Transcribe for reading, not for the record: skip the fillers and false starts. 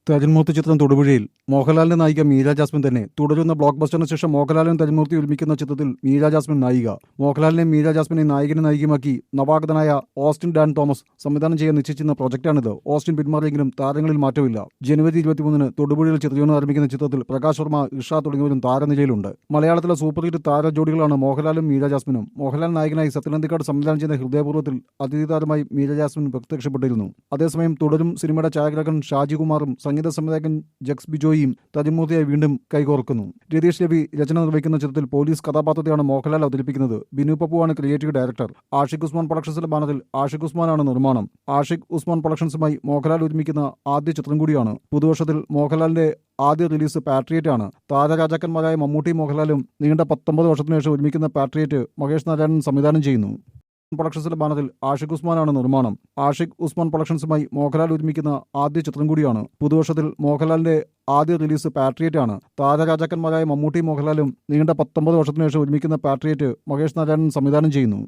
തരുൺമൂർത്തി ചിത്രം തൊടുപുഴയിൽ മോഹൻലാലിന്റെ നായിക മീര ജാസ്മിൻ തന്നെ. തുടരുന്ന ബ്ലോക്ക് ബസ്റ്ററിന് ശേഷം മോഹൻലാലും തരുൺമൂർത്തി ഒരുമിക്കുന്ന ചിത്രത്തിൽ മീര ജാസ്മിൻ നായിക. മോഹൻലാലിനെ മീര ജാസ്മിനെ നായകനെ നായികമാക്കി നവാഗതനായ ഓസ്റ്റിൻ ഡാൻ തോമസ് സംവിധാനം ചെയ്യാൻ നിശ്ചയിച്ചിരുന്ന പ്രൊജക്ടാണിത്. ഓസ്റ്റിൻ പിന്മാറിയെങ്കിലും താരങ്ങളിൽ മാറ്റമില്ല. ജനുവരി 23-ന് തൊടുപുഴയിൽ ചിത്രീകരണം ആരംഭിക്കുന്ന ചിത്രത്തിൽ പ്രകാശ് വർമ്മ, ഇഷ തുടങ്ങിയവരും താരനിരയിലുണ്ട്. മലയാളത്തിലെ സൂപ്പർ ഹിറ്റ് താര ജോഡികളാണ് മോഹൻലാലും മീര ജാസ്മിനും. മോഹൻലാൽ നായകനായി സത്യനന്ദിക്കാട് സംവിധാനം ചെയ്ത ഹൃദയപൂർവ്വത്തിൽ അതിഥി താരമായി മീര ജാസ്മിൻ പ്രത്യക്ഷപ്പെട്ടിരുന്നു. അതേസമയം തുടരും സിനിമയുടെ ഛായാഗ്രഹകൻ ഷാജികുമാറും സംഗീത സംവിധായകൻ ജക്സ് ബിജോയിയും തരുൺമൂർത്തിയായി വീണ്ടും കൈകോർക്കുന്നു. രതീഷ് രവി രചന നിർവഹിക്കുന്ന ചിത്രത്തിൽ പോലീസ് കഥാപാത്രത്തെയാണ് മോഹൻലാൽ അവതരിപ്പിക്കുന്നത്. ബിനു പപ്പുവാണ് ക്രിയേറ്റീവ് ഡയറക്ടർ. ആഷിഖ് ഉസ്മാൻ പ്രൊഡക്ഷൻസിന്റെ ബാനറിൽ ആഷിഖ് ഉസ്മാനാണ് നിർമ്മാണം. ആഷിഖ് ഉസ്മാൻ പ്രൊഡക്ഷൻസുമായി മോഹൻലാൽ ഒരുമിക്കുന്ന ആദ്യ ചിത്രം കൂടിയാണ്. പുതുവർഷത്തിൽ മോഹൻലാലിന്റെ ആദ്യ റിലീസ് പാട്രിയേറ്റ് ആണ്. താരരാജാക്കന്മാരായ മമ്മൂട്ടി മോഹൻലാലും നീണ്ട 19 വർഷത്തിനു ശേഷം ഒരുമിക്കുന്ന പാട്രിയേറ്റ് മഹേഷ് നാരായണൻ സംവിധാനം ചെയ്യുന്നു. പ്രൊഡക്ഷൻസിന്റെ ബാനറിൽ ആഷിഖ് ഉസ്മാനാണ് നിർമ്മാണം. ആഷിഖ് ഉസ്മാൻ പ്രൊഡക്ഷൻസുമായി മോഹൻലാൽ ഒരുമിക്കുന്ന ആദ്യ ചിത്രം കൂടിയാണ്. പുതുവർഷത്തിൽ മോഹൻലാലിന്റെ ആദ്യ റിലീസ് പാട്രിയേറ്റ് ആണ്. താരരാജാക്കന്മാരായ മമ്മൂട്ടി മോഹൻലാലും നീണ്ട 19 വർഷത്തിനു ശേഷം ഒരുമിക്കുന്ന പാട്രിയേറ്റ് മഹേഷ് നാരായണൻ സംവിധാനം ചെയ്യുന്നു.